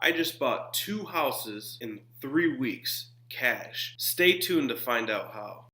I just bought 2 houses in 3 weeks, cash. Stay tuned to find out how.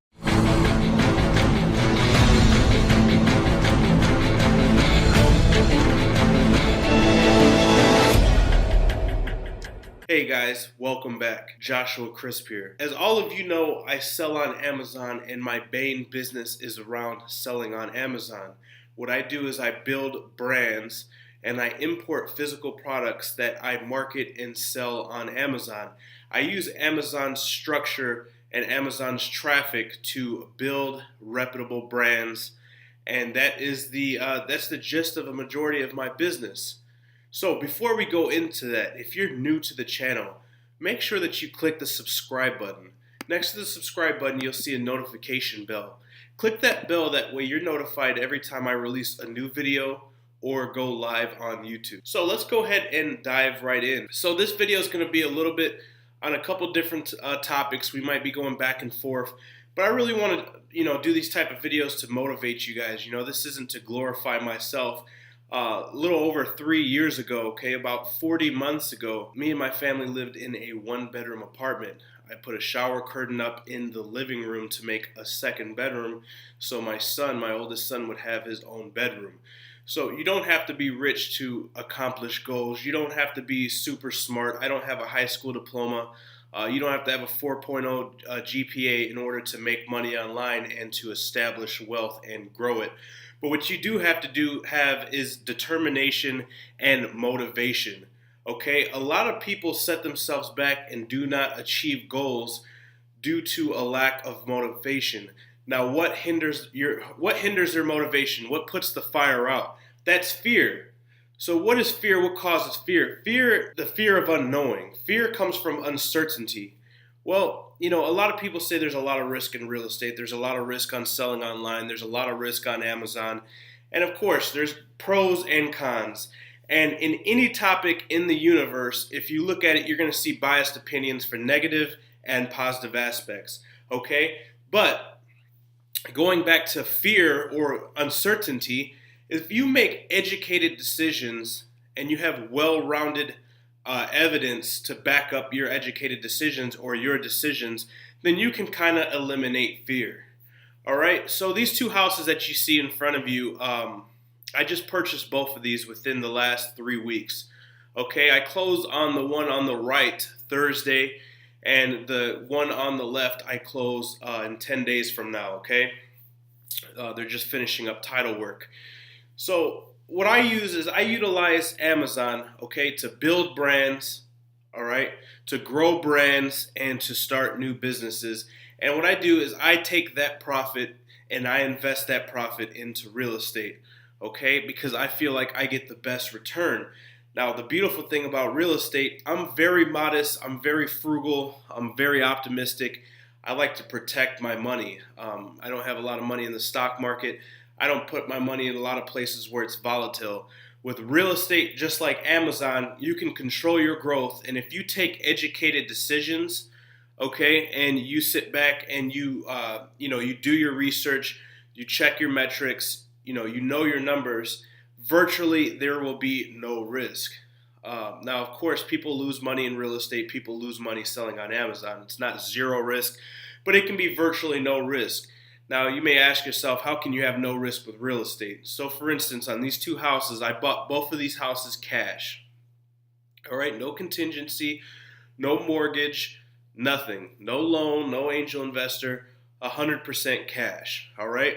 Hey guys, welcome back. Joshua Crisp here. As all of you know, I sell on Amazon and my main business is around selling on Amazon. What I do is I build brands and I import physical products that I market and sell on Amazon. I use Amazon's structure and Amazon's traffic to build reputable brands, and that's the gist of a majority of my business. So before we go into that, if you're new to the channel, make sure that you click the subscribe button. Next to the subscribe button, you'll see a notification bell. Click that bell, that way you're notified every time I release a new video or go live on YouTube. So let's go ahead and dive right in. So this video is going to be a little bit on a couple different topics. We might be going back and forth, but I really want to, do these type of videos to motivate you guys. This isn't to glorify myself. A little over 3 years ago, about 40 months ago, me and my family lived in a 1-bedroom apartment. I put a shower curtain up in the living room to make a second bedroom so my oldest son, would have his own bedroom. So you don't have to be rich to accomplish goals. You don't have to be super smart. I don't have a high school diploma. You don't have to have a 4.0 GPA in order to make money online and to establish wealth and grow it. But what you do have to have is determination and motivation. Okay, a lot of people set themselves back and do not achieve goals due to a lack of motivation. Now, what hinders their motivation? What puts the fire out? That's fear. So what is fear? What causes fear? The fear of unknowing. Fear comes from uncertainty. Well, a lot of people say there's a lot of risk in real estate. There's a lot of risk on selling online. There's a lot of risk on Amazon. And of course, there's pros and cons. And in any topic in the universe, if you look at it, you're going to see biased opinions for negative and positive aspects. Okay? But going back to fear or uncertainty, if you make educated decisions and you have well-rounded evidence to back up your educated decisions or your decisions, then you can kind of eliminate fear. All right, so these 2 houses that you see in front of you, I just purchased both of these within the last 3 weeks. Okay, I closed on the one on the right Thursday, and the one on the left I close in 10 days from now. Okay, they're just finishing up title work. So what I use is I utilize Amazon, to build brands, all right, to grow brands and to start new businesses. And what I do is I take that profit and I invest that profit into real estate, because I feel like I get the best return. Now, the beautiful thing about real estate, I'm very modest, I'm very frugal, I'm very optimistic. I like to protect my money. I don't have a lot of money in the stock market. I don't put my money in a lot of places where it's volatile. With real estate, just like Amazon, you can control your growth. And if you take educated decisions, and you sit back and you do your research, you check your metrics, you know your numbers, virtually there will be no risk. Now, of course, people lose money in real estate. People lose money selling on Amazon. It's not zero risk, but it can be virtually no risk. Now, you may ask yourself, how can you have no risk with real estate? So, for instance, on these 2 houses, I bought both of these houses cash. All right, no contingency, no mortgage, nothing. No loan, no angel investor, 100% cash. All right?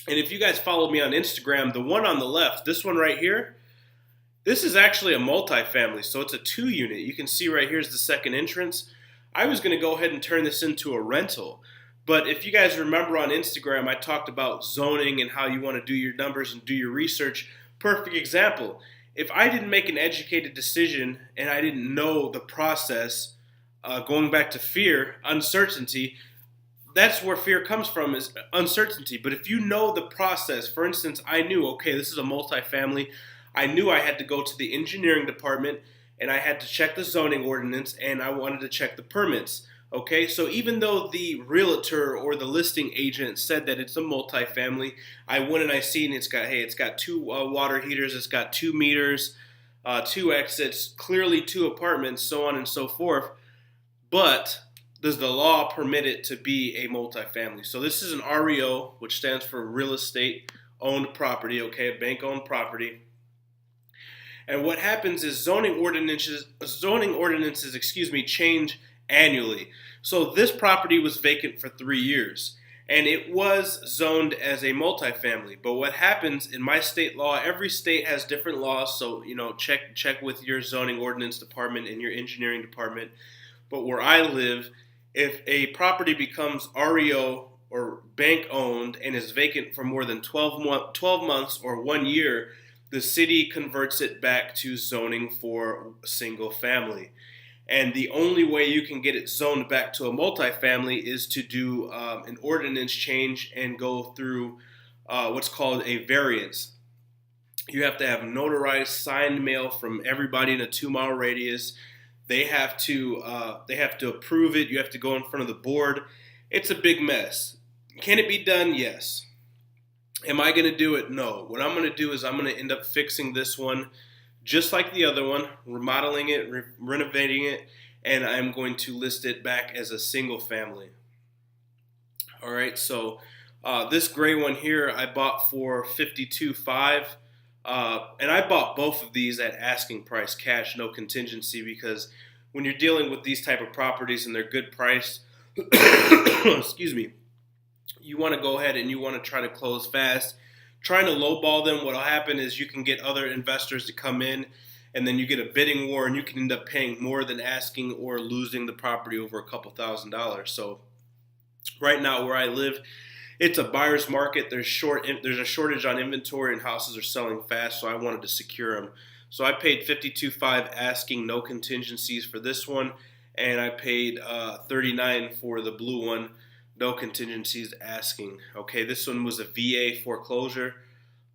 And if you guys follow me on Instagram, the one on the left, this one right here, this is actually a multifamily, so it's a 2-unit. You can see right here is the second entrance. I was going to go ahead and turn this into a rental. But if you guys remember on Instagram, I talked about zoning and how you want to do your numbers and do your research. Perfect example. If I didn't make an educated decision and I didn't know the process, going back to fear, uncertainty, that's where fear comes from, is uncertainty. But if you know the process, for instance, I knew, this is a multifamily. I knew I had to go to the engineering department and I had to check the zoning ordinance and I wanted to check the permits. So even though the realtor or the listing agent said that it's a multifamily, I went and I seen it's got 2 water heaters, it's got 2 meters, two exits, clearly two apartments, so on and so forth. But does the law permit it to be a multifamily? So this is an REO, which stands for real estate owned property, okay, a bank owned property. And what happens is zoning ordinances, change annually. So this property was vacant for 3 years, and it was zoned as a multifamily. But what happens in my state law, every state has different laws, so check with your zoning ordinance department and your engineering department. But where I live, if a property becomes REO or bank owned and is vacant for more than 12 months or 1 year, the city converts it back to zoning for single family. And the only way you can get it zoned back to a multifamily is to do an ordinance change and go through what's called a variance. You have to have notarized signed mail from everybody in a 2-mile radius. They have to approve it. You have to go in front of the board. It's a big mess. Can it be done? Yes. Am I going to do it? No. What I'm going to do is I'm going to end up fixing this one just like the other one, remodeling it, renovating it, and I'm going to list it back as a single family. All right, so this gray one here I bought for $52,500, and I bought both of these at asking price, cash, no contingency, because when you're dealing with these type of properties and they're good priced, excuse me, you want to go ahead and you want to try to close fast. Trying to lowball them, what will happen is you can get other investors to come in, and then you get a bidding war, and you can end up paying more than asking or losing the property over a couple $1,000s. So right now where I live, it's a buyer's market. There's a shortage on inventory, and houses are selling fast, so I wanted to secure them. So I paid $52,500 asking, no contingencies for this one, and I paid $39,000 for the blue one. No contingencies asking. Okay, this one was a VA foreclosure,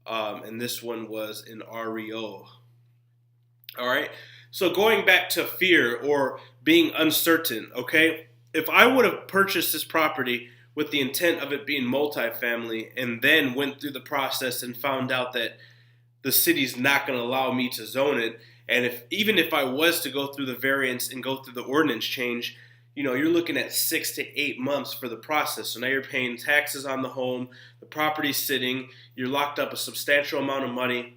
and this one was an REO. All right, so going back to fear or being uncertain, okay, if I would have purchased this property with the intent of it being multifamily and then went through the process and found out that the city's not going to allow me to zone it, and even if I was to go through the variance and go through the ordinance change, you're looking at 6 to 8 months for the process. So now you're paying taxes on the home, the property's sitting, you're locked up a substantial amount of money.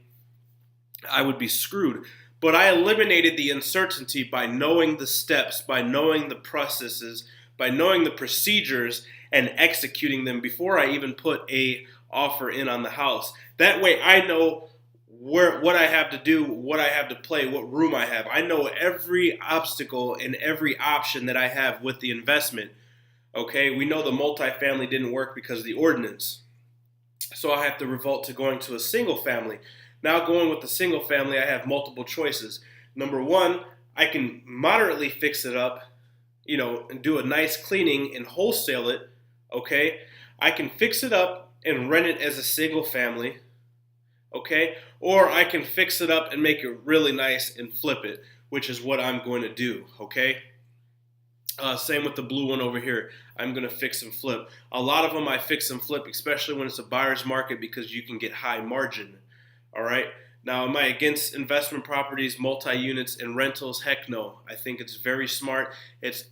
I would be screwed. But I eliminated the uncertainty by knowing the steps, by knowing the processes, by knowing the procedures and executing them before I even put a offer in on the house. That way I know what I have to do, what I have to play, what room I have. I know every obstacle and every option that I have with the investment. Okay, we know the multifamily didn't work because of the ordinance. So I have to revolt to going to a single family. Now going with the single family, I have multiple choices. Number one, I can moderately fix it up, and do a nice cleaning and wholesale it. Okay, I can fix it up and rent it as a single family. Okay, or I can fix it up and make it really nice and flip it, which is what I'm going to do. Okay, same with the blue one over here. I'm going to fix and flip. A lot of them I fix and flip, especially when it's a buyer's market, because you can get high margin. All right. Now, am I against investment properties, multi-units, and rentals? Heck no. I think it's very smart. It's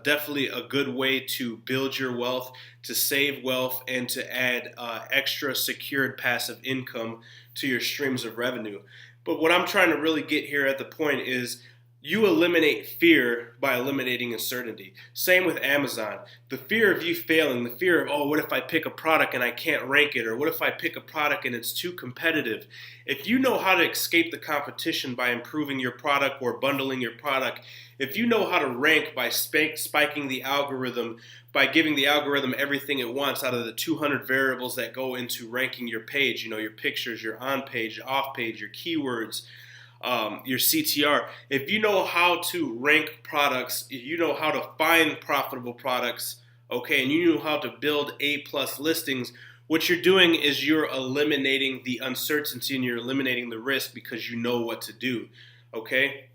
definitely a good way to build your wealth, to save wealth, and to add extra secured passive income to your streams of revenue. But what I'm trying to really get here at the point is you eliminate fear by eliminating uncertainty. Same with Amazon. The fear of you failing, the fear of, oh, what if I pick a product and I can't rank it? Or what if I pick a product and it's too competitive? If you know how to escape the competition by improving your product or bundling your product, if you know how to rank by spiking the algorithm, by giving the algorithm everything it wants out of the 200 variables that go into ranking your page, your pictures, your on-page, off-page, your keywords, your CTR. If you know how to rank products, if you know how to find profitable products, okay, and you know how to build A-plus listings, what you're doing is you're eliminating the uncertainty and you're eliminating the risk because you know what to do, okay?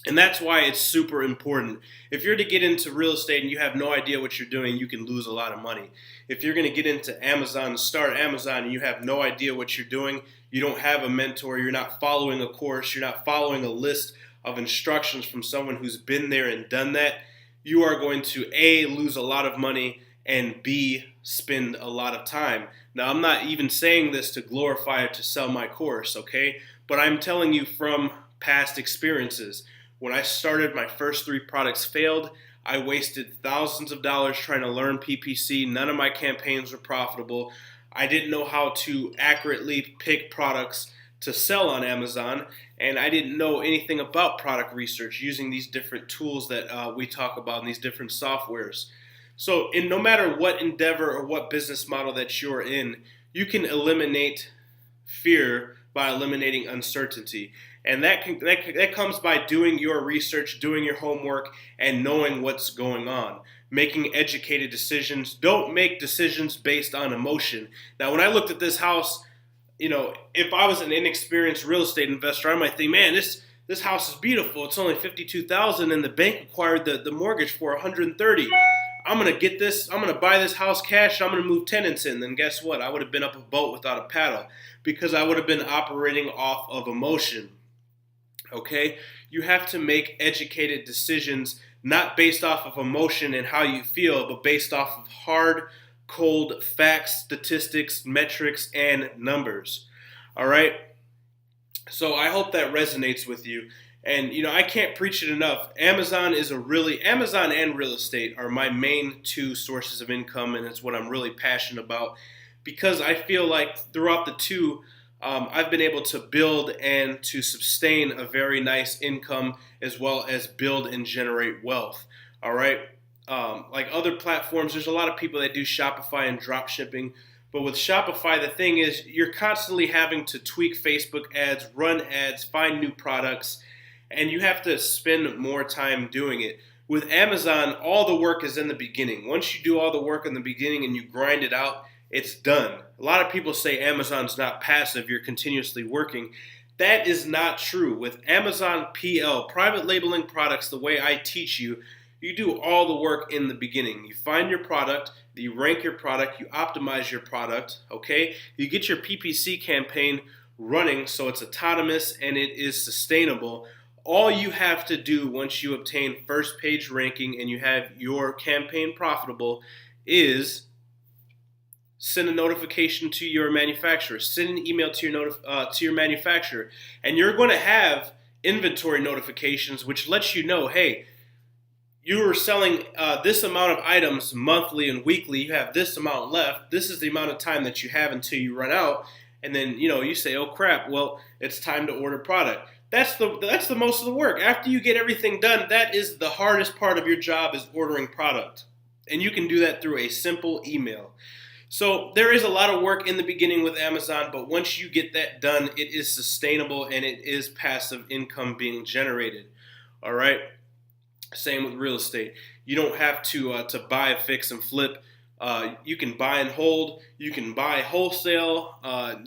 And that's why it's super important. If you're to get into real estate and you have no idea what you're doing, you can lose a lot of money. If you're going to get into Amazon, start Amazon, and you have no idea what you're doing, you don't have a mentor, you're not following a course, you're not following a list of instructions from someone who's been there and done that, you are going to A, lose a lot of money, and B, spend a lot of time. Now, I'm not even saying this to glorify or to sell my course, okay? But I'm telling you from past experiences. When I started, my first 3 products failed. I wasted thousands of dollars trying to learn PPC. None of my campaigns were profitable. I didn't know how to accurately pick products to sell on Amazon, and I didn't know anything about product research using these different tools that we talk about in these different softwares. So no matter what endeavor or what business model that you're in, you can eliminate fear by eliminating uncertainty. And that comes by doing your research, doing your homework, and knowing what's going on. Making educated decisions. Don't make decisions based on emotion. Now, when I looked at this house, if I was an inexperienced real estate investor, I might think, man, this house is beautiful. It's only $52,000, and the bank acquired the mortgage for $130,000. I'm gonna get this. I'm gonna buy this house cash. I'm gonna move tenants in. Then guess what? I would have been up a boat without a paddle because I would have been operating off of emotion. Okay, you have to make educated decisions, not based off of emotion and how you feel, but based off of hard, cold facts, statistics, metrics, and numbers. All right. So I hope that resonates with you. And I can't preach it enough. Amazon and real estate are my main 2 sources of income, and it's what I'm really passionate about because I feel like throughout the 2, I've been able to build and to sustain a very nice income as well as build and generate wealth. All right. Like other platforms, there's a lot of people that do Shopify and drop shipping. But with Shopify, the thing is you're constantly having to tweak Facebook ads, run ads, find new products, and you have to spend more time doing it. With Amazon, all the work is in the beginning. Once you do all the work in the beginning and you grind it out, it's done. A lot of people say Amazon's not passive, you're continuously working. That is not true. With Amazon PL, private labeling products, the way I teach you, you do all the work in the beginning. You find your product, you rank your product, you optimize your product, okay? You get your PPC campaign running so it's autonomous and it is sustainable. All you have to do once you obtain first page ranking and you have your campaign profitable is send a notification to your manufacturer, send an email to your manufacturer, and you're going to have inventory notifications which lets you know, hey, you are selling this amount of items monthly and weekly, you have this amount left, this is the amount of time that you have until you run out, and then you say, oh crap, well, it's time to order product. That's the most of the work. After you get everything done, that is the hardest part of your job, is ordering product. And you can do that through a simple email. So there is a lot of work in the beginning with Amazon, but once you get that done, it is sustainable and it is passive income being generated. All right? Same with real estate. You don't have to buy, fix, and flip. You can buy and hold. You can buy wholesale.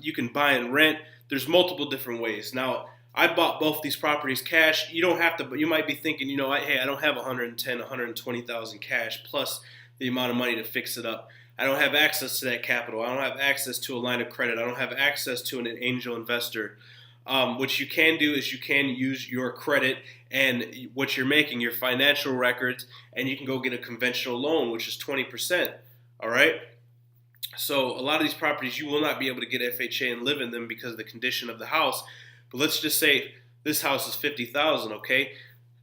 You can buy and rent. There's multiple different ways. Now, I bought both these properties cash. You don't have to, but you might be thinking, hey, I don't have 110, 120,000 cash plus the amount of money to fix it up. I don't have access to that capital. I don't have access to a line of credit. I don't have access to an angel investor. What you can do is you can use your credit and what you're making, your financial records, and you can go get a conventional loan, which is 20%. All right? So a lot of these properties, you will not be able to get FHA and live in them because of the condition of the house. But let's just say this house is $50,000, okay?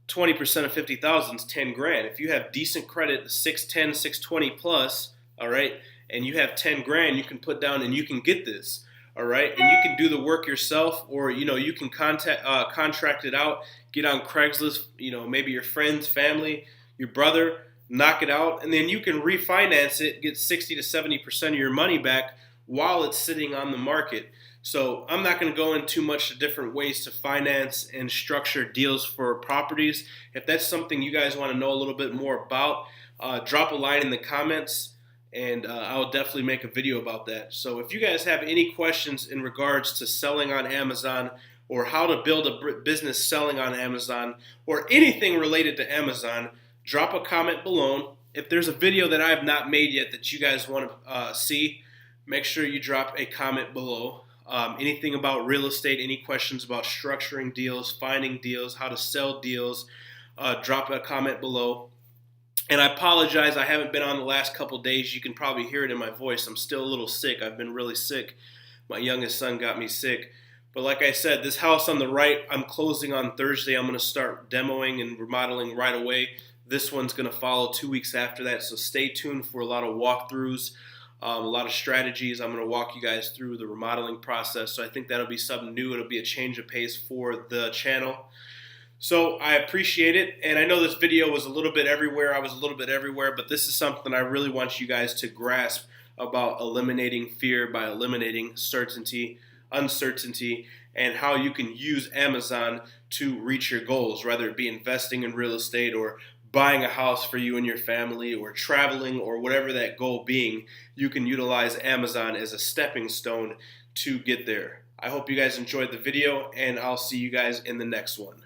20% of $50,000 is $10,000. If you have decent credit, 610, 620 plus, all right, and you have $10,000, you can put down and you can get this, all right? And you can do the work yourself, or you can contract it out, get on Craigslist, maybe your friends, family, your brother, knock it out, and then you can refinance it, get 60 to 70% of your money back while it's sitting on the market. So I'm not going to go into much different ways to finance and structure deals for properties. If that's something you guys want to know a little bit more about, drop a line in the comments, and I'll definitely make a video about that. So if you guys have any questions in regards to selling on Amazon, or how to build a business selling on Amazon, or anything related to Amazon, drop a comment below. If there's a video that I have not made yet that you guys want to see, make sure you drop a comment below. anything about real estate, any questions about structuring deals, finding deals, how to sell deals, drop a comment below. And I apologize, I haven't been on the last couple days. You can probably hear it in my voice. I'm still a little sick. I've been really sick. My youngest son got me sick. But like I said, this house on the right, I'm closing on Thursday. I'm going to start demoing and remodeling right away. This one's going to follow 2 weeks after that. So stay tuned for a lot of walkthroughs, a lot of strategies. I'm going to walk you guys through the remodeling process. So I think that'll be something new. It'll be a change of pace for the channel. So I appreciate it, and I know this video was a little bit everywhere. I was a little bit everywhere, but this is something I really want you guys to grasp about eliminating fear by eliminating uncertainty, and how you can use Amazon to reach your goals, whether it be investing in real estate or buying a house for you and your family or traveling or whatever that goal being. You can utilize Amazon as a stepping stone to get there. I hope you guys enjoyed the video, and I'll see you guys in the next one.